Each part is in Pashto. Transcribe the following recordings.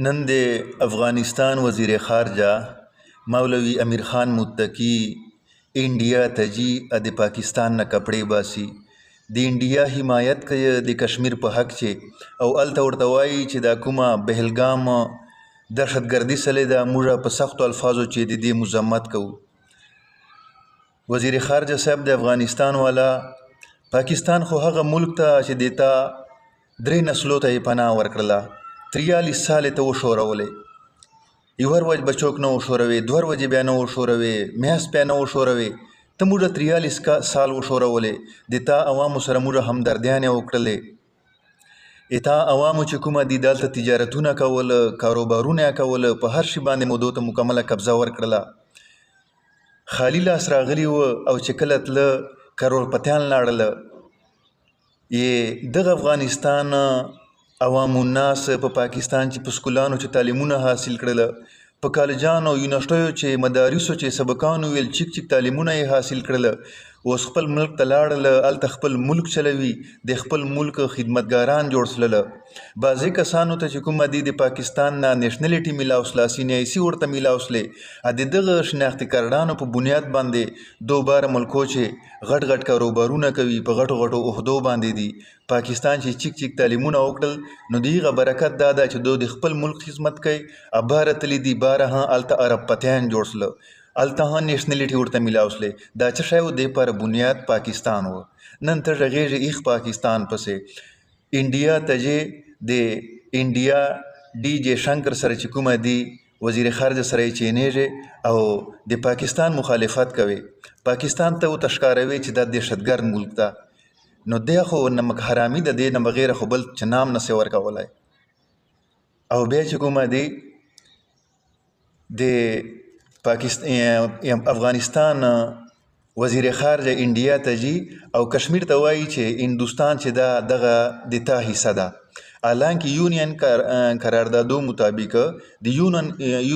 نن د افغانستان وزیر خارجه مولوی امیر خان متقی انډیا ته ځي د پاکستان نه کپړې باسي د انډیا حمایت کوي د کشمیر په حق چې او هلته ورته وایي چې دا کومه بهلګام دهشتګردي سلې ده موږ په سختو الفاظو چې د دې مذمت کوو. وزیر خارجه صاحب د افغانستان والا پاکستان خو هغه ملک ته چې دیتا درې نسلو ته یې پناه ورکړله 43 سال ته وشورولې یور وج بچوک نه وشوروي دور وجې بیا نه وشوروي میاس بیا نه وشوروي ته موږ 43 سال وشورولې د تا عوامو سره موږ همدردیانې وکړلې اتا عوامو چې کومه دي دلته تجارتونه کول کاروبارونه کول په هر شي باندې مودو ته مکمله قبضه ورکړله خالی لاس راغلی و او چې کله تله کروڑپتیان لاړله یې دغه افغانستان عوام الناس په پاکستان چې په سکولانو چې تعلیمونه حاصل کړله په کالجانو یونیورسټیو چې مدارسو چې سبقانو ویل چیک تعلیمونه یې حاصل کړله اوس خپل ملک ته لاړله هلته خپل ملک چلوي د خپل ملک خدمتګاران جوړ سلله بعضې کسانو ته چې کومه دي د پاکستان نه نیشنلټي میلاوسله سینیایسي ورته میلاوسلې د دغه شناختي کارډانو په بنیاد باندې دوباره ملکو چې غټ غټ کاروبارونه کوي په غټو غټو عهدو باندې دي پاکستان چې چیک تعلیمونه وکړل نو د هغه برکت دا ده چې دوی د خپل ملک خدمت کوي اباره تلي دي باره هلته عرب پتیان جوړ سله هلته نیشنلټي ورته میلاوسلې دا څه شی و د پر بنیاد پاکستان و نن ته غږیږي ایخ پاکستان پسې انډیا ته چې د انډیا ډي جے شنکر سره چې کومه دی وزیر خارجه سره یې چینیږي او د پاکستان مخالفت کوي پاکستان ته وتشکاروي چې دا دهشتګرد ملک ده نو دی خو نمک حرامي د دې نه بغیر خو بل چې نام نسي ورکولی او بیا چې کومه دی د افغانستان وزیر خارجه انډیا ته ځي او کشمیر ته وایي چې هندوستان چې دا دغه د تا حصه ده حالانکه یونین قراردادو مطابق د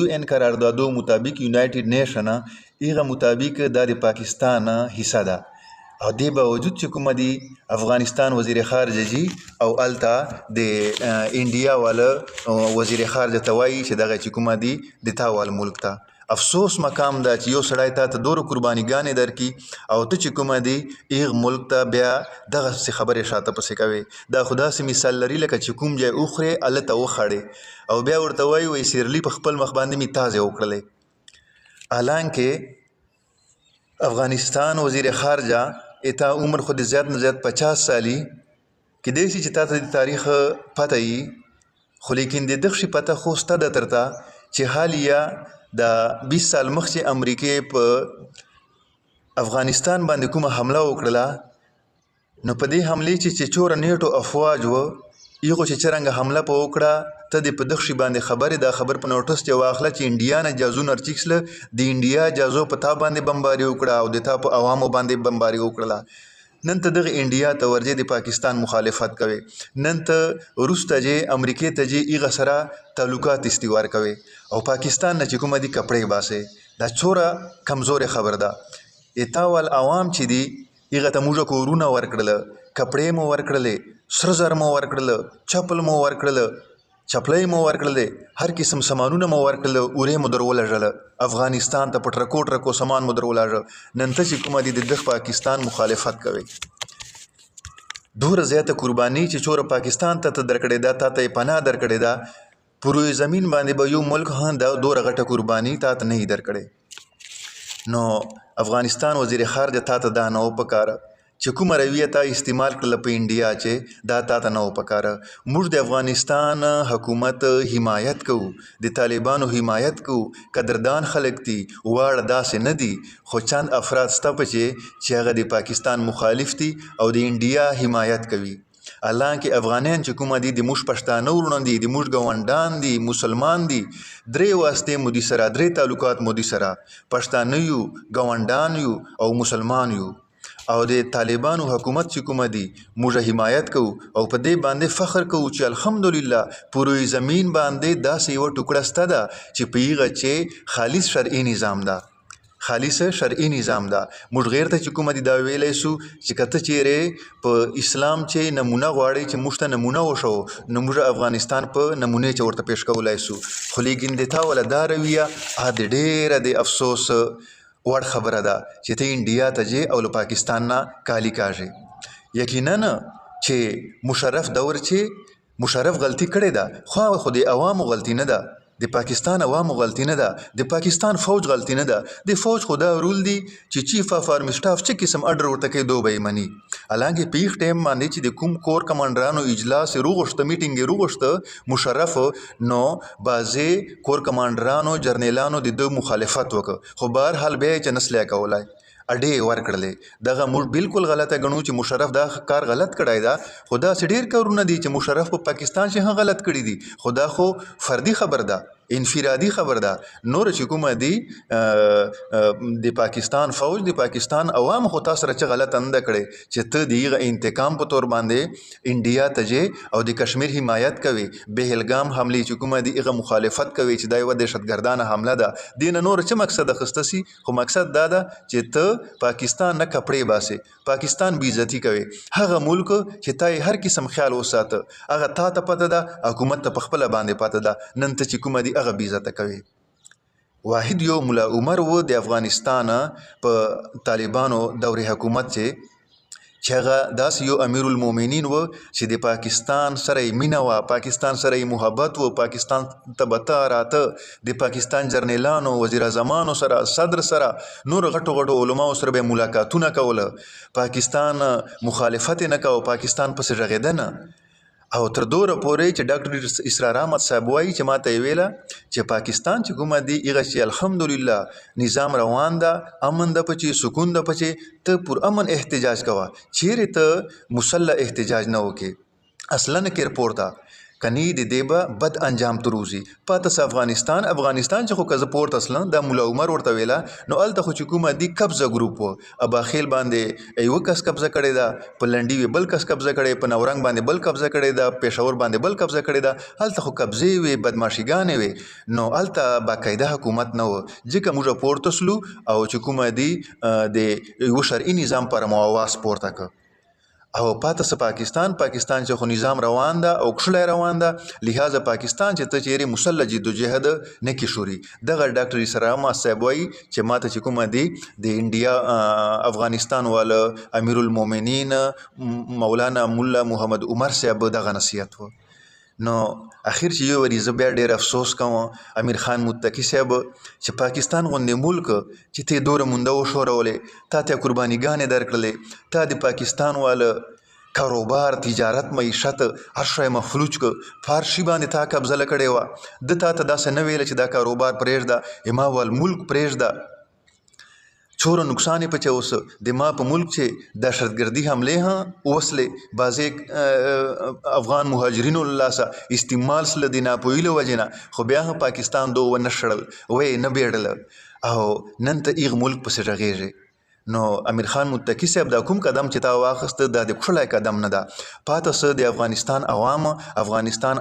UN قراردادو مطابق یونایټډ نیشن هغه مطابق دا د پاکستان حصه ده او دې باوجود چې کومه دی افغانستان وزیر خارجه جي او هلته د انډیا والا وزیر خارجه ته وایي چې دغه چې کومه دی د تا وال ملک ته افسوس مقام ده چې یو سړی تا ته دوره قربانیګانې درکړي او ته چې کومه دی ایغ ملک ته بیا دغسې خبرې شاته پسې کوي دا خو داسې مثال لري لکه چې کوم ځای وخورې هلته وخړې او بیا ورته وایي سیرلي په خپل مخ باندې مې تازه وکړلې حالانکه افغانستان وزیر خارجه اتا عمر خود زیات نه زیات 50 سالي کېدای شي چې تا ته د تاریخ پته وي خو لیکن د دغه شي پته خو سته ده ترته چې حالیه د 20 سال مخکې امریکې په افغانستان باندې کومه حمله وکړله نو په دې حملې چې چوره نیټو افواج و یغه چې څرنګه حمله په وکړه ته د په دغه شي باندې خبرې دا خبر په نوټس کې واخله چې انډیا نه جازو نرچیکسله د انډیا جازو په تا باندې بمباري وکړه او د تا په عوامو باندې بمباري وکړه نن ته دغه انډیا ته ورځي د پاکستان مخالفت کوي نن ته روس ته چې امریکې ته چې ایغه سره تعلقات استوار کوي او پاکستان نه چې کومه دي کپړې باسي دا څوره کمزورې خبر ده اتاول عوام چې دي ایغه ته موږ کورونه ورکړل کپړې مو ورکړلې سره زر مو ورکړل چپل مو ورکړل چپلې مو ورکړلې هر قسم سامانونه مو ورکړل اورې مو درولږل افغانستان ته په ټرکو سامان مو درولږه نن ته چې کومه دي د پاکستان مخالفت کوي دوره زیاته قرباني چې چوره پاکستان ته درکړې ده تا ته پناه درکړې ده پروي زمين باندې به یو ملک دا دوره غټه قرباني تا ته نه درکړې نو افغانستان وزیر خارجه تا ته دا نه وپکاره چې کومه رویه تا استعمال کړله په انډیا چې دا تا ته نه وپکاره موږ د افغانستان حکومت حمایت کوو د طالبانو حمایت کوو قدردان خلک دي واړه داسې نه دي خو چند افراد سته چې هغه د پاکستان مخالف دي او د انډیا حمایت کوي حالانکه افغانان چې کومه دي د موږ پښتانه ورونه دي د موږ ګاونډان دي مسلمان دي درې واسطې مو دي سره درې تعلقات مو دي سره پښتانه یو ګاونډان یو او مسلمان یو او د طالبانو حکومت چې کومه دي موږ حمایت کوو او په دې باندې فخر کوو چې الحمدلله پوروي زمین باندې داسې یوه ټوکړه سته ده چې په هغه چې خالص شرعي نظام ده خالص شرعي نظام ده. موږ غیر ته چې کومه دي دا ویلی سو چې که ته چیرې په اسلام چې نمونه غواړئ چې موږ ته نمونه وښو نو موږ افغانستان په نمونې چې ورته پیش کولی سو. خو لیکن د تا وله دا رویه د ډېره د افسوس وړ خبره ده چې ته انډیا ته ځې او له پاکستان نه کالي کاږې. یقینا چې مشرف دور چې مشرف غلطي کړې ده خو د عوامو غلطي نه ده، د پاکستان عوامو غلطي نه ده، د پاکستان فوج غلطي نه ده. د فوج خو دا رول دی چې چیف اف آرمی سټاف چې قسم اډر ورته کوي دو به یې مني. حالانکې په هیڅ ټایم باندې چې د کوم کور کمانډرانو اجلاس یې روغوښته میټینګ یې روغوښته مشرف نو بعضې کور کمانډرانو جرنیلانو د ده مخالفت وکړه خو بهرحال بیا یې چې نسلی کولی اډې ورکړلې. دغه موږ بالکل غلطه ګڼو چې مشرف دا کار غلط کړی ده خو داسې ډېر کارونه دي چې مشرف په پاکستان چې هم غلط کړي دي خو دا خو فردي خبر ده، انفرادي خبر ده. نور چې کومه دي د پاکستان فوج د پاکستان عوام خو تا سره چې غلط انده کړی چې ته د هغه انتقام په طور باندې انډیا ته ځې او د کشمیر حمایت کوي، بهلګام حملې چې کومه دي هغه مخالفت کوي چې دا یوه دهشتګردانه حمله ده. دې نه نور څه مقصد اخیسته سي خو مقصد دا ده چې ته پاکستان نه کپړې باسې، پاکستان بې عزتي کوي. هغه ملک چې تا یې هر قسم خیال وساته هغه تا ته پته ده، حکومت ته په خپله باندې پته ده، نن ته چې کومه دي هغه بې عزته کوي. واحد یو ملا عمر و د افغانستان په طالبانو دور حکومت چې هغه داسې یو امیر المؤمنین و چې د پاکستان سره یې مینه وه، پاکستان سره یې محبت و، پاکستان ته به ته راته د پاکستان جرنیلانو وزیر اعظمانو سره صدر سره نور غټو غټو علماو سره به ملاقاتونه کوله، پاکستان مخالفت یې نه کوه، پاکستان پسې غږېده نه. او تر دوره پورې چې ډاکټر اسرار احمد صاحب وایي چې ما ته یې ویله چې پاکستان چې کومه دي هغه چې الحمدلله نظام روان ده، امن ده پچې، سکون ده پچې، ته پر امن احتجاج کوه. چیرې ته مسلح احتجاج نه وکې اصلا کې پورته کنی د دې به بد انجام تروزي. پاتې افغانستان چې خو که زه پورته اصلا دا مولا عمر ورته ویله نو هلته خو چې کومه دي قبضه ګروپ و، اباخیل باندې یوه کس قبضه کړې ده، په لنډي وی بل کس قبضه کړی، په نورنګ باندې بل قبضه کړې ده، پېښور باندې بل قبضه کړې ده. هلته خو قبضې وې، بدماشیګانې وې، نو هلته باقاعده حکومت نه و. ځکه موږ پورته سلو او چې کومه دي د یوه شرعي نظام پر مو اواز پورته کړ او پاتې پاکستان چې خو نظام روان ده او کښلی روان ده، لہذا پاکستان چې ته چیرې مسلح جدوجهد نه کې شوري. دغه ډاکټر اسرار احمد صاحب وایي چې ما ته چې کومه دي د انډیا افغانستان والا امیر المؤمنین مولانا ملا محمد عمر صاحب دغه نصیحت و. نو اخر چې یو وری زه بیا ډېر افسوس کوم امیر خان متقي صاحب چې پاکستان غوندې ملک چې ته دوره مونده وښورولې، تا ته قربانیګانې درکړلې، تا د پاکستان والا کاروبار تجارت معیشت هر شی مفلوج که، فارشي باندې تا قبضه کړې وه، ده تا ته داسې نه ویله چې دا کاروبار پرېږده، اما ول ملک پرېږده. څومره نقصان یې پچې اوس د ما په ملک چې دهشتګردي حملې هم وسلې، بعضې افغان مهاجرینو له لاسه استعمال سله د ناپوهي له وجې نه، خو بیا هم پاکستان دو ونه شړل، ویې نه بیړله او نن ته هغ ملک پسې غږېږي. نو امیر خان متقي صاحب دا کوم قدم چې تا واخیسته دا د کښلی قدم نه ده. پاته څه د افغانستان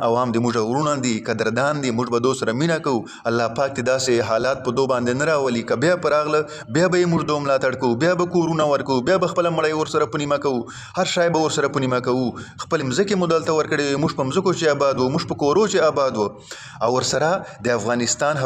عوام د موږ ورونه دي، قدردان دي، موږ به دو سره مینه کوو. الله پاک دې داسې حالات په دو باندې نه راولي که بیا په راغله بیا به یې موږ دو ملاتړ کوو، بیا به کورونه ورکوو، بیا به خپله مړی ورسره په نیمه کوو، هر شی به ورسره په نیمه کوو. خپلې مځکې مو دلته ورکړې وې، موږ په مځکو چې آباد وو، موږ په کورو چې آباد وو. او ورسره د افغانستان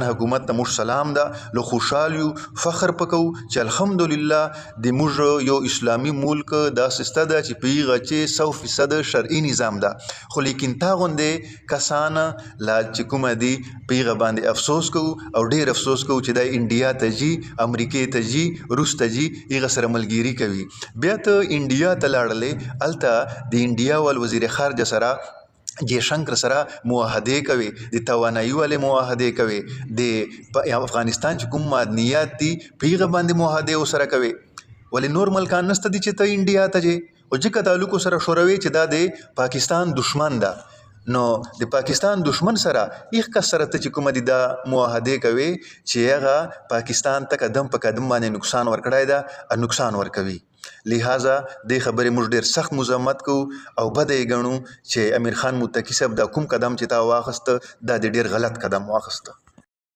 حکومت ته موږ سلام ده، له خوشحال یو، فخر پکوو چې الحمدلله د موږ یو اسلامي ملک داسې سته ده چې په هغه چې 100% شرعي نظام ده. خو لیکن تا غوندې کسان لا چې کومه دي په هغه باندې افسوس کوو او ډېر افسوس کوو چې دا انډیا ته ځي، امریکې ته ځي، روس ته ځي، هغه سره ملګري کوي. بیا ته انډیا ته لاړلې، هلته د انډیا ول وزیر خارجه سره جیشنکر سره معاهدې کوي، د توانایي والې معاهدې کوي، د افغانستان چې کوم معدنیات دي په هغه باندې معاهدې ورسره کوي. ولې نور ملکان نشته دي چې ته انډیا ته ځې، او ځکه تعلق سره شوروي چې دا د پاکستان دشمن ده. نو د پاکستان دشمن سره یخ کس سره ته چې کومه دي دا معاهدې کوي چې هغه پاکستان ته قدم په قدم باندې نقصان ورکړی ده، نقصان ورکوي. لہذا د خبرې موږ ډېر سخت مذمت کوو او بده یې ګڼو چې امیر خان متقي صاحب دا کوم قدم چې تا واخیسته دا د ډېر غلط قدم واخیسته.